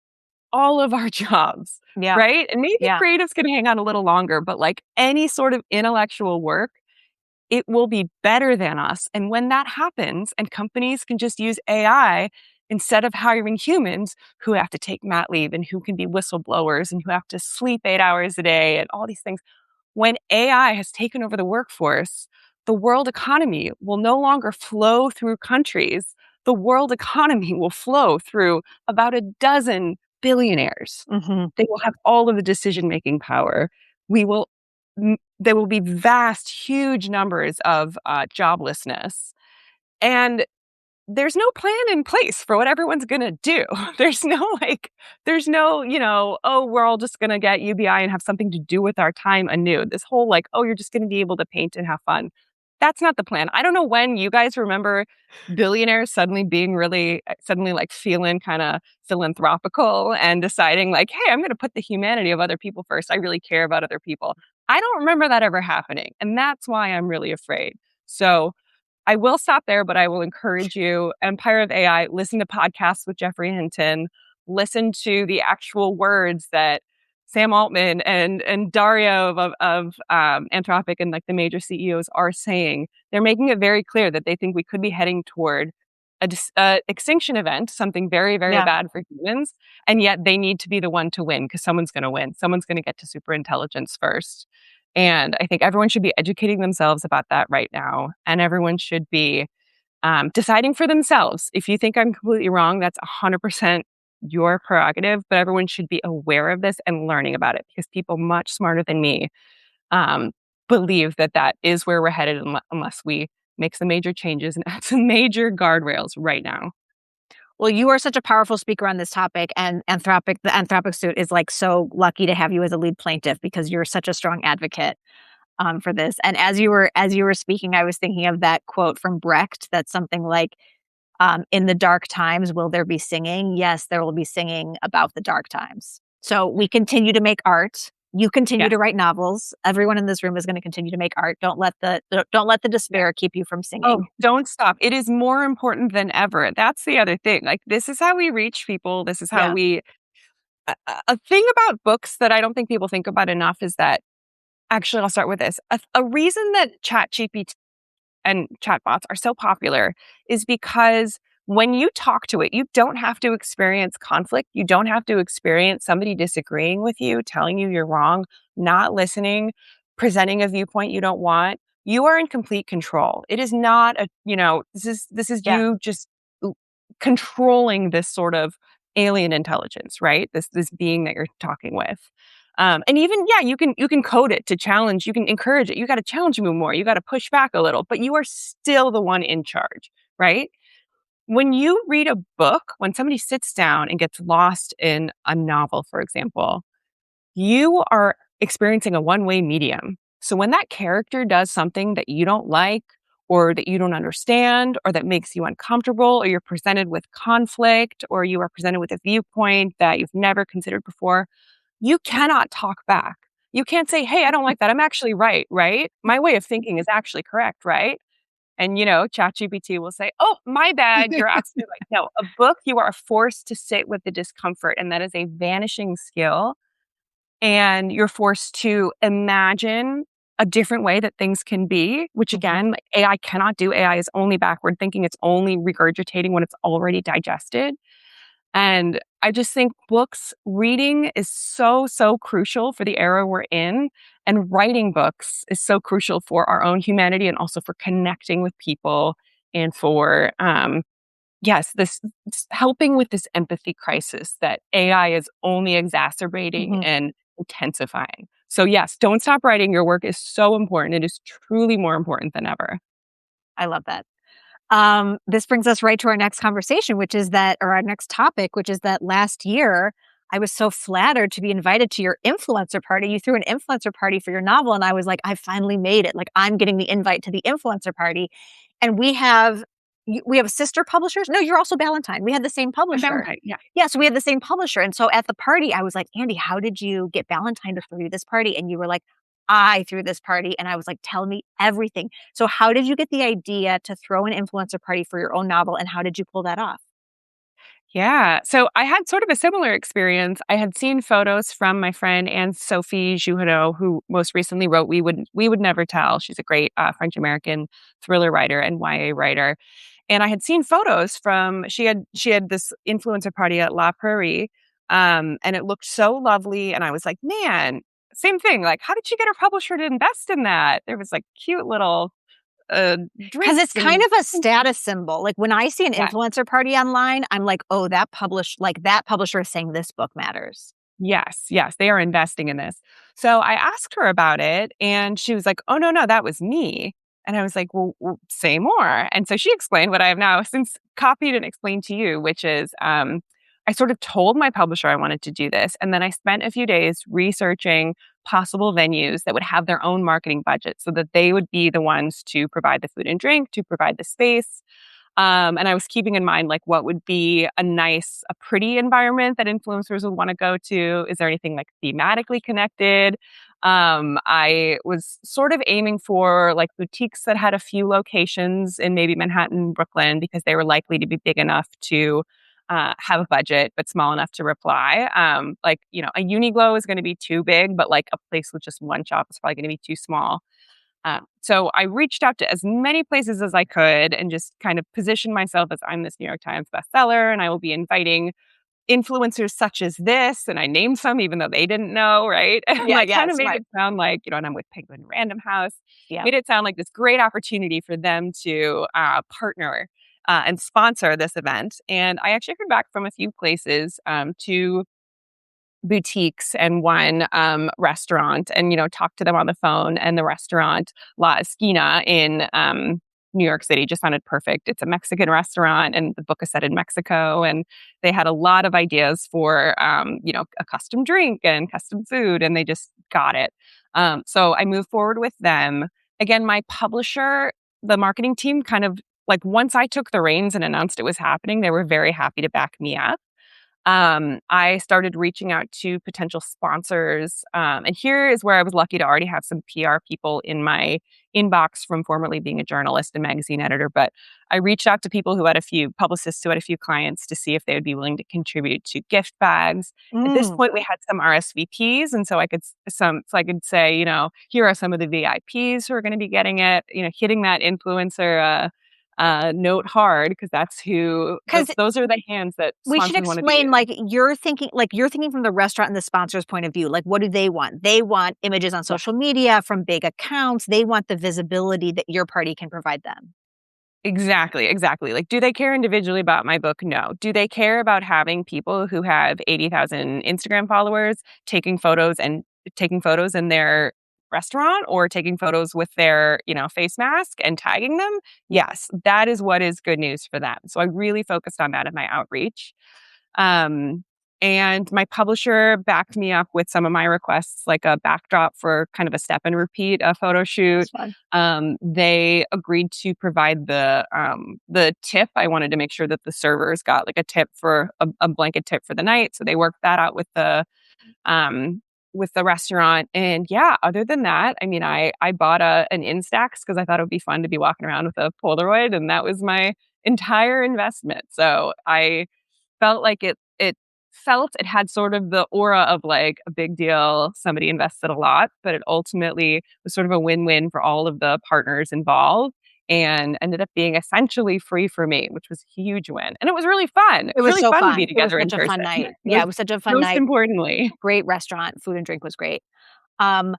all of our jobs, Yeah. right? And maybe Yeah. creatives can hang on a little longer, but like any sort of intellectual work, it will be better than us. And when that happens, and companies can just use AI instead of hiring humans who have to take mat leave and who can be whistleblowers and who have to sleep 8 hours a day and all these things, when AI has taken over the workforce, the world economy will no longer flow through countries. The world economy will flow through about a dozen billionaires. Mhm. They will have all of the decision making power. We will, there will be vast, huge numbers of joblessness. And there's no plan in place for what everyone's gonna do. There's no there's no, oh, we're all just gonna get UBI and have something to do with our time anew. This whole like, oh, you're just gonna be able to paint and have fun. That's not the plan. I don't know when you guys remember billionaires suddenly being really suddenly like feeling kind of philanthropical and deciding like, hey, I'm gonna put the humanity of other people first. I really care about other people. I don't remember that ever happening. And that's why I'm really afraid. So I will stop there, but I will encourage you, Empire of AI, listen to podcasts with Jeffrey Hinton, listen to the actual words that Sam Altman and Dario of Anthropic and like the major CEOs are saying. They're making it very clear that they think we could be heading toward a extinction event, something very, very Yeah. bad for humans, and yet they need to be the one to win because someone's going to win. Someone's going to get to super intelligence first. And I think everyone should be educating themselves about that right now. And everyone should be deciding for themselves. If you think I'm completely wrong, that's 100% your prerogative, but everyone should be aware of this and learning about it because people much smarter than me um, believe that that is where we're headed unless we make some major changes and add some major guardrails right now. Well, you are such a powerful speaker on this topic, and the Anthropic suit is like so lucky to have you as a lead plaintiff because you're such a strong advocate for this. And as you were speaking, I was thinking of that quote from Brecht that's something like, "In the dark times, will there be singing? Yes, there will be singing about the dark times." So we continue to make art. You continue Yeah. to write novels. Everyone in this room is going to continue to make art. Don't let the despair keep you from Oh, singing. don't stop. It is more important than ever. That's the other thing. Like, this is how we reach people. This is how Yeah. we a thing about books that I don't think people think about enough is that, actually, I'll start with this. A reason that ChatGPT and chatbots are so popular is because when you talk to it, you don't have to experience conflict. You don't have to experience somebody disagreeing with you, telling you you're wrong, not listening, presenting a viewpoint you don't want. You are in complete control. It is not this is Yeah. you just controlling this sort of alien intelligence, right? This being that you're talking with. And even, yeah, you can code it to challenge, you can encourage it. You got to challenge me more. You got to push back a little, but you are still the one in charge, right? When you read a book, when somebody sits down and gets lost in a novel, for example, you are experiencing a one-way medium. So when that character does something that you don't like, or that you don't understand, or that makes you uncomfortable, or you're presented with conflict, or you are presented with a viewpoint that you've never considered before, you cannot talk back. You can't say, "Hey, I don't like that. I'm actually right, right? My way of thinking is actually correct, right?" And, ChatGPT will say, "Oh, my bad. You're absolutely right." No, a book, you are forced to sit with the discomfort, and that is a vanishing skill. And you're forced to imagine a different way that things can be, which Mhm. again, like, AI cannot do. AI is only backward thinking. It's only regurgitating what it's already digested. And I just think books reading is so, so crucial for the era we're in. And writing books is so crucial for our own humanity and also for connecting with people and for, yes, this helping with this empathy crisis that AI is only exacerbating Mhm. and intensifying. So, yes, don't stop writing. Your work is so important. It is truly more important than ever. I love that. This brings us right to our next conversation, or our next topic, which is that last year I was so flattered to be invited to your influencer party. You threw an influencer party for your novel, and I was like, I finally made it. Like, I'm getting the invite to the influencer party, and we have sister publishers. No, you're also Ballantine. We had the same And publisher. Valentine, yeah. Yeah, so we had the same publisher, and so at the party, I was like, Andy, how did you get Ballantine to throw you this party? And you were like, I threw this party, and I was like, tell me everything. So how did you get the idea to throw an influencer party for your own novel, and how did you pull that off? Yeah. So I had sort of a similar experience. I had seen photos from my friend Anne Sophie Juhano, who most recently wrote We Would Never Tell. She's a great French American thriller writer and YA writer. And I had seen photos from she had this influencer party at La Prairie. And it looked so lovely. And I was like, man, same thing. Like, how did she get her publisher to invest in that? There was like cute little uh Because drinks it's kind and of a status symbol. Like, when I see an yeah. influencer party online, I'm like, "Oh, that publisher is saying this book matters." Yes, yes, they are investing in this. So I asked her about it and she was like, "Oh, no, no, that was me." And I was like, "Well, say more." And so she explained what I have now since copied and explained to you, which is I sort of told my publisher I wanted to do this. And then I spent a few days researching possible venues that would have their own marketing budget so that they would be the ones to provide the food and drink, to provide the space, and I was keeping in mind, like, what would be a pretty environment that influencers would want to go to? Is there anything like thematically connected? I was sort of aiming for like boutiques that had a few locations in maybe Manhattan, Brooklyn, because they were likely to be big enough to have a budget, but small enough to reply. A Uniqlo is going to be too big, but like a place with just one shop is probably going to be too small. So I reached out to as many places as I could and just kind of positioned myself as I'm this New York Times bestseller and I will be inviting influencers such as this. And I named some even though they didn't know, right? And Yeah, like yeah, kind of made smart. it sound like, and I'm with Penguin Random House, Yeah. made it sound like this great opportunity for them to partner and sponsor this event. And I actually heard back from a few places, to boutiques and one restaurant and talked to them on the phone, and the restaurant La Esquina in New York City just sounded perfect. It's a Mexican restaurant and the book is set in Mexico, and they had a lot of ideas for a custom drink and custom food, and they just got it. So I moved forward with them. Again, my publisher, the marketing team, kind of like once I took the reins and announced it was happening, they were very happy to back me up. I started reaching out to potential sponsors. And here is where I was lucky to already have some PR people in my inbox from formerly being a journalist and magazine editor. But I reached out to people who had a few publicists who had a few clients to see if they would be willing to contribute to gift bags. At this Mm. point, we had some RSVPs, and so I could say, here are some of the VIPs who are going to be getting it. Hitting that influencer note hard because that's who Because those are the hands that we should sponsors want to be explain, in. you're thinking from the restaurant and the sponsor's point of view. Like, what do they want? They want images on Yeah. social media from big accounts. They want the visibility that your party can provide them. Exactly, exactly. Like, do they care individually about my book? No. Do they care about having people who have 80,000 Instagram followers taking photos in their restaurant or taking photos with their, face mask and tagging them? Yes, that is what is good news for them. So I really focused on that in my outreach. Um, and my publisher backed me up with some of my requests, like a backdrop for kind of a step and repeat, a photo shoot. It's fun. They agreed to provide the tip. I wanted to make sure that the servers got like a tip for a blanket tip for the night. So they worked that out um, with the restaurant. And yeah, other than that, I mean, I bought an Instax because I thought it would be fun to be walking around with a Polaroid, and that was my entire investment. So I felt like it had sort of the aura of like a big deal, somebody invested a lot, but it ultimately was sort of a win-win for all of the partners involved and ended up being essentially free for me, which was a huge win. And it was really fun. It It was was really so fun to be fun. It was together in such a fun person. night. Yeah, it was such a fun Most night. importantly. Great restaurant. Food and drink was great. Um,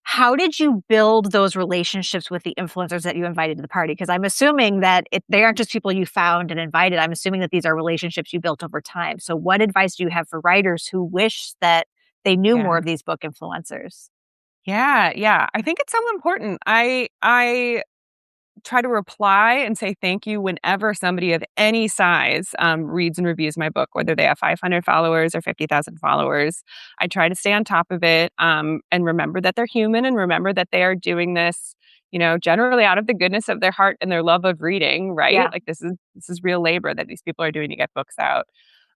how did you build those relationships with the influencers that you invited to the party? Because I'm assuming that they aren't just people you found and invited. I'm assuming that these are relationships you built over time. So what advice do you have for writers who wish that they knew more Yeah. of these book influencers? Yeah, yeah. I think it's so important. I try to reply and say thank you whenever somebody of any size reads and reviews my book, whether they have 500 followers or 50,000 followers. I try to stay on top of it and remember that they're human and remember that they are doing this, generally out of the goodness of their heart and their love of reading, right? Yeah. Like this is real labor that these people are doing to get books out.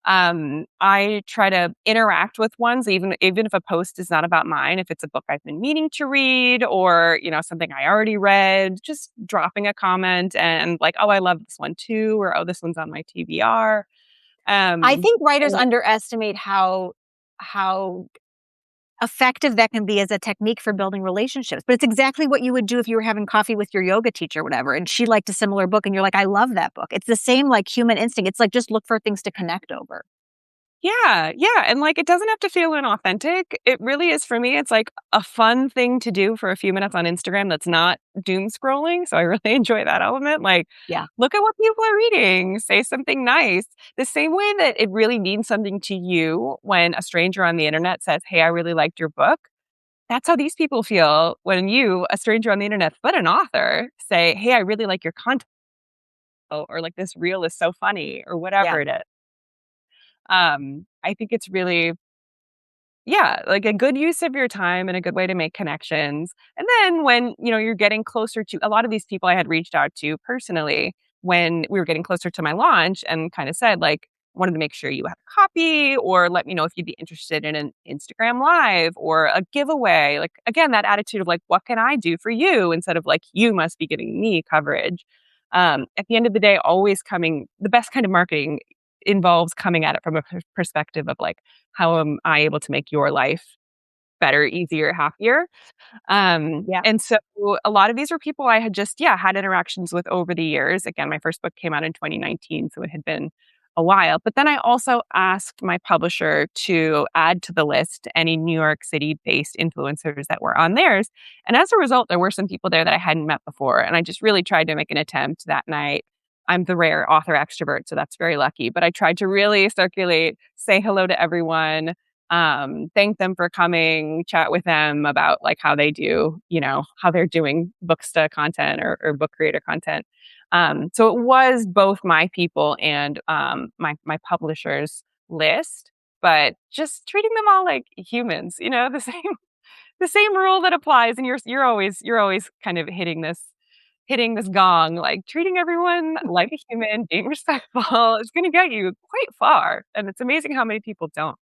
I try to interact with ones, even if a post is not about mine, if it's a book I've been meaning to read or, something I already read, just dropping a comment and like, oh, I love this one too, or oh, this one's on my TBR. I Um, think writers and underestimate how effective that can be as a technique for building relationships. But it's exactly what you would do if you were having coffee with your yoga teacher or whatever, and she liked a similar book, and you're like, I love that book. It's the same like human instinct. It's like just look for things to connect over. Yeah, yeah, and, like, it doesn't have to feel inauthentic. It really is for me, it's, like, a fun thing to do for a few minutes on Instagram that's not doom scrolling, so I really enjoy that element, like, Yeah. look at what people are reading, say something nice. The same way that it really means something to you when a stranger on the internet says, "Hey, I really liked your book," that's how these people feel when you, a stranger on the internet, but an author, say, "Hey, I really like your content," or, like, "This reel is so funny," or Yeah. whatever it is. I think it's really yeah, like a good use of your time and a good way to make connections. And then when, you're getting closer to a lot of these people I had reached out to personally when we were getting closer to my launch and kind of said like wanted to make sure you had a copy or let me know if you'd be interested in an Instagram live or a giveaway. Like again, that attitude of like, what can I do for you instead of like you must be giving me coverage. At the end of the day, always coming the best kind of marketing involves coming at it from a perspective of like how am I able to make your life better, easier, happier? Yeah. And so a lot of these were people I had just, yeah, had interactions with over the years. Again, my first book came out in 2019, so it had been a while. But then I also asked my publisher to add to the list any New York City based influencers that were on theirs. And as a result, there were some people there that I hadn't met before. And I just really tried to make an attempt that night. I'm the rare author extrovert, so that's very lucky. But I tried to really circulate, say hello to everyone, thank them for coming, chat with them about like how they do, how they're doing booksta content or book creator content. So it was both my people and my publisher's list, but just treating them all like humans, the same the same rule that applies. And you're always kind of hitting hitting this gong, like treating everyone like a human, being respectful is going to get you quite far. And it's amazing how many people don't.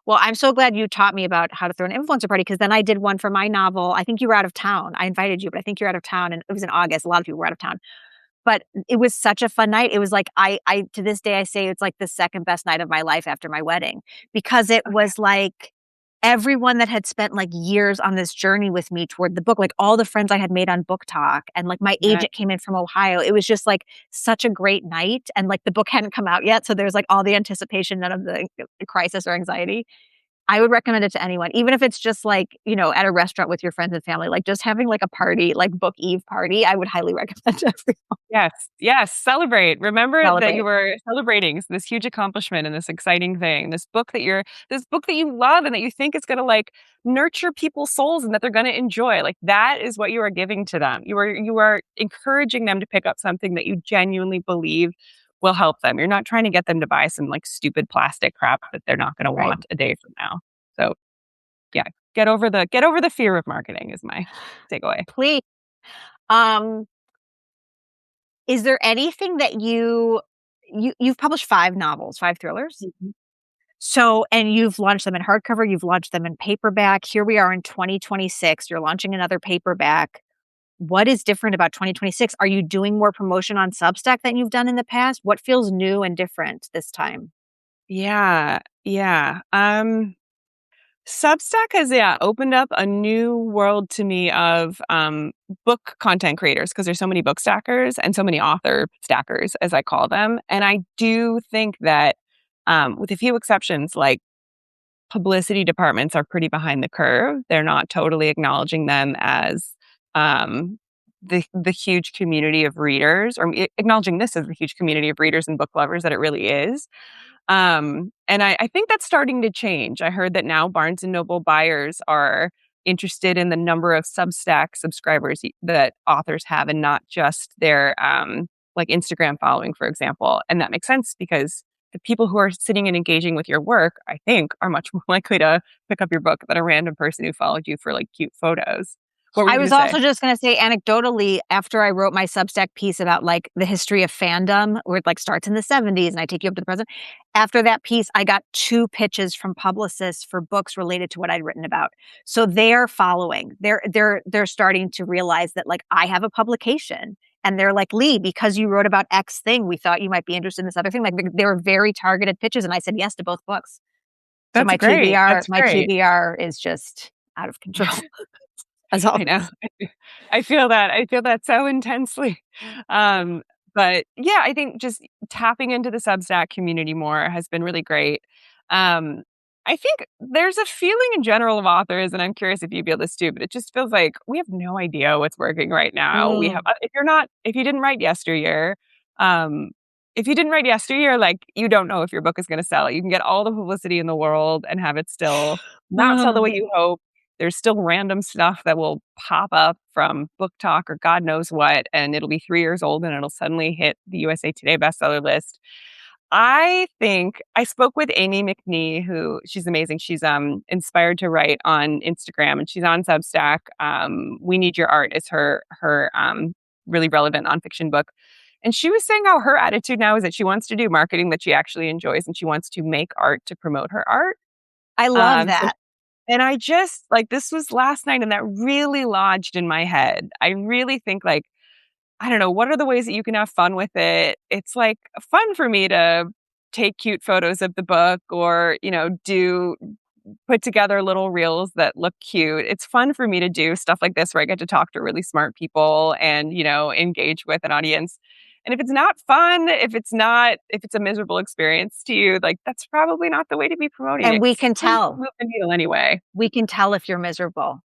Well, I'm so glad you taught me about how to throw an influencer party because then I did one for my novel. I think you were out of town. I invited you, but I think you're out of town, and it was in August. A lot of people were out of town. But it was such a fun night. It was like I to this day, I say it's like the second best night of my life after my wedding because it was like everyone that had spent like years on this journey with me toward the book, like all the friends I had made on Book Talk and like my Yeah. agent came in from Ohio. It was just like such a great night. And like the book hadn't come out yet. So there's like all the anticipation, none of the crisis or anxiety. I would recommend it to anyone, even if it's just like, at a restaurant with your friends and family, like just having like a party, like book eve party, I would highly recommend to everyone. Yes, yes, celebrate. Remember that you Celebrate. were celebrating this huge accomplishment and this exciting thing. This book that you love and that you think is going to like nurture people's souls and that they're going to enjoy. Like that is what you are giving to them. You are encouraging them to pick up something that you genuinely believe will help them. You're not trying to get them to buy some like stupid plastic crap that they're not going to Right. want a day from now. So, yeah, get over the fear of marketing is my takeaway. Please. Um, is there anything that you've published 5 novels, 5 thrillers? Mhm. So, and you've launched them in hardcover, you've launched them in paperback. Here we are in 2026. You're launching another paperback. What is different about 2026? Are you doing more promotion on Substack than you've done in the past? What feels new and different this time? Yeah, yeah. Substack has, yeah, opened up a new world to me of book content creators because there's so many book stackers and so many author stackers, as I call them. And I do think that, with a few exceptions, like publicity departments are pretty behind the curve. They're not totally acknowledging them as um, the huge community of readers, or acknowledging this as the huge community of readers and book lovers that it really is. And I think that's starting to change. I heard that now Barnes and Noble buyers are interested in the number of Substack subscribers that authors have and not just their like Instagram following, for example. And that makes sense because the people who are sitting and engaging with your work, I think, are much more likely to pick up your book than a random person who followed you for like cute photos. What were you I going was to say? also just gonna say anecdotally, after I wrote my Substack piece about, like, the history of fandom, where it, like, starts in the '70s and I take you up to the present, after that piece, I got 2 pitches from publicists for books related to what I'd written about. So they're following. They're starting to realize that, like, I have a publication, and they're like, "Leigh, because you wrote about X thing, we thought you might be interested in this other thing." Like, they were very targeted pitches, and I said yes to both books. So That's great. That's My great. TBR is just out of control, as I know. always. I feel that. I feel that so intensely. Um, but yeah, I think just tapping into the Substack community more has been really great. Um, I think there's a feeling in general of authors, and I'm curious if you feel this too, but it just feels like we have no idea what's working right now. We have, Mm. if you didn't write yesteryear, um, if you didn't write yesteryear, like you don't know if your book is going to sell. You can get all the publicity in the world and have it still not sell the way you hope. There's still random stuff that will pop up from Book Talk or God knows what, and it'll be 3 years old and it'll suddenly hit the USA Today bestseller list. I think I spoke with Amy McNee, who she's amazing. She's inspired to write on Instagram and she's on Substack. We Need Your Art is her really relevant nonfiction book. And she was saying how her attitude now is that she wants to do marketing that she actually enjoys and she wants to make art to promote her art. I love So that. and I just like this was last night and that really lodged in my head. I really think like, I don't know, what are the ways that you can have fun with it? It's like fun for me to take cute photos of the book or, do put together little reels that look cute. It's fun for me to do stuff like this where I get to talk to really smart people and, engage with an audience. And if it's not fun, if it's a miserable experience to you, like that's probably not the way to be promoting And it. we 'Cause can it doesn't tell. move the needle anyway. We can tell if you're miserable.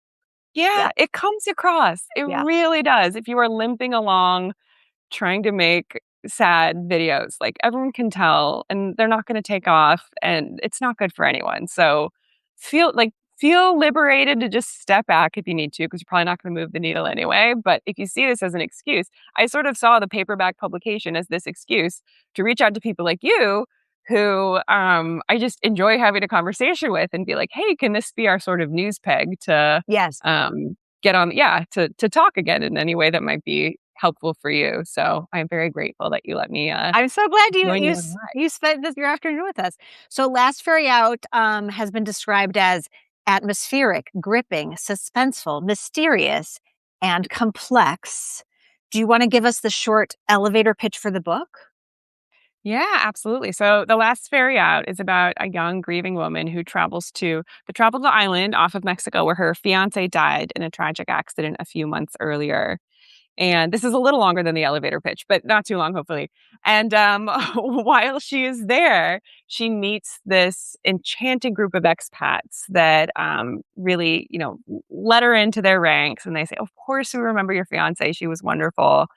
Yeah, Yeah, it comes across. It yeah. really does. If you are limping along trying to make sad videos. Like everyone can tell and they're not going to take off and it's not good for anyone. So feel liberated to just step back if you need to because you're probably not going to move the needle anyway. But if you see this as an excuse, I sort of saw the paperback publication as this excuse to reach out to people like you who I just enjoy having a conversation with and be like, "Hey, can this be our sort of news peg to Yes. get on to talk again in any way that might be helpful for you. So I'm very grateful that you let me I'm so glad join you on the ride. you spent your afternoon with us. So, Last Ferry Out has been described as atmospheric, gripping, suspenseful, mysterious, and complex. Do you want to give us the short elevator pitch for the book? Yeah, absolutely. So The Last Ferry Out is about a young grieving woman who travels to the island off of Mexico where her fiance died in a tragic accident a few months earlier. And this is a little longer than the elevator pitch, but not too long, hopefully. And while she is there, she meets this enchanting group of expats that really, let her into their ranks. And they say, "Of course, we remember your fiance. She was wonderful."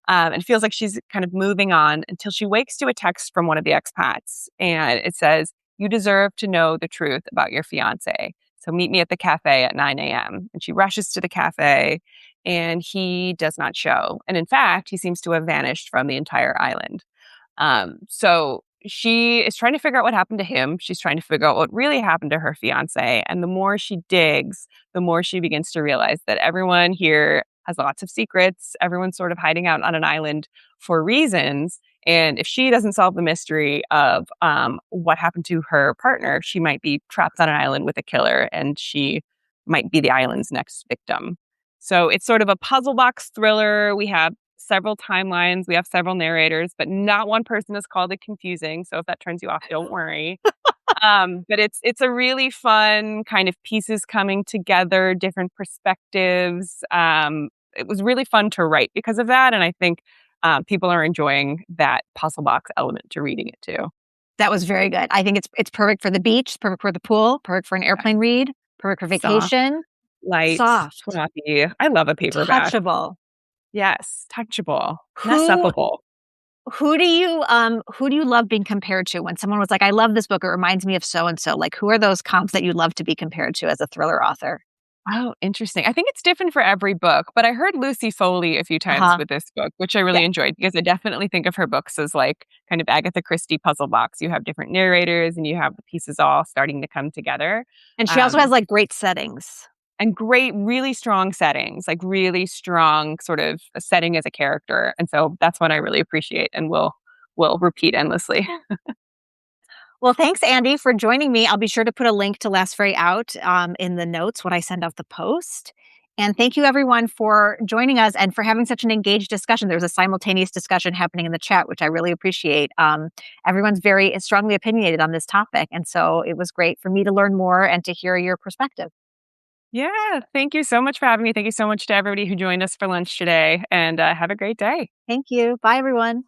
And feels like she's kind of moving on until she wakes to a text from one of the expats. And it says, "You deserve to know the truth about your fiance. So meet me at the cafe at 9 a.m." And she rushes to the cafe and he does not show. And in fact, he seems to have vanished from the entire island. So she is trying to figure out what happened to him. She's trying to figure out what really happened to her fiance. And the more she digs, the more she begins to realize that everyone here has lots of secrets. Everyone's sort of hiding out on an island for reasons. And if she doesn't solve the mystery of what happened to her partner, she might be trapped on an island with a killer and she might be the island's next victim. So it's sort of a puzzle box thriller. We have several timelines, we have several narrators, but not one person has called it confusing. So if that turns you off, don't worry. But it's a really fun kind of pieces coming together, different perspectives. It was really fun to write because of that, and I think people are enjoying that puzzle box element to reading it too. That was very good. I think it's perfect for the beach, perfect for the pool, perfect for an Yeah. airplane read, perfect for Soft, vacation, light, soft, fluffy. I love a paperback. touchable. Yes, touchable, not Who suppable. who do you love being compared to when someone was like, "I love this book, it reminds me of so and so." Like, who are those comps that you love to be compared to as a thriller author? Oh, interesting. I think it's different for every book, but I heard Lucy Foley a few times Uh-huh. with this book, which I Yeah. really enjoyed because I definitely think of her books as like kind of Agatha Christie puzzle box. You have different narrators and you have the pieces all starting to come together. And she also has, Um, like, great settings. and great, really strong settings, like really strong sort of a setting as a character. And so that's what I really appreciate and will repeat endlessly. Well, thanks, Andy, for joining me. I'll be sure to put a link to Last Freight Out in the notes when I send out the post. And thank you, everyone, for joining us and for having such an engaged discussion. There was a simultaneous discussion happening in the chat, which I really appreciate. Everyone's very strongly opinionated on this topic. And so it was great for me to learn more and to hear your perspective. Yeah. Thank you so much for having me. Thank you so much to everybody who joined us for lunch today and have a great day. Thank you. Bye, everyone.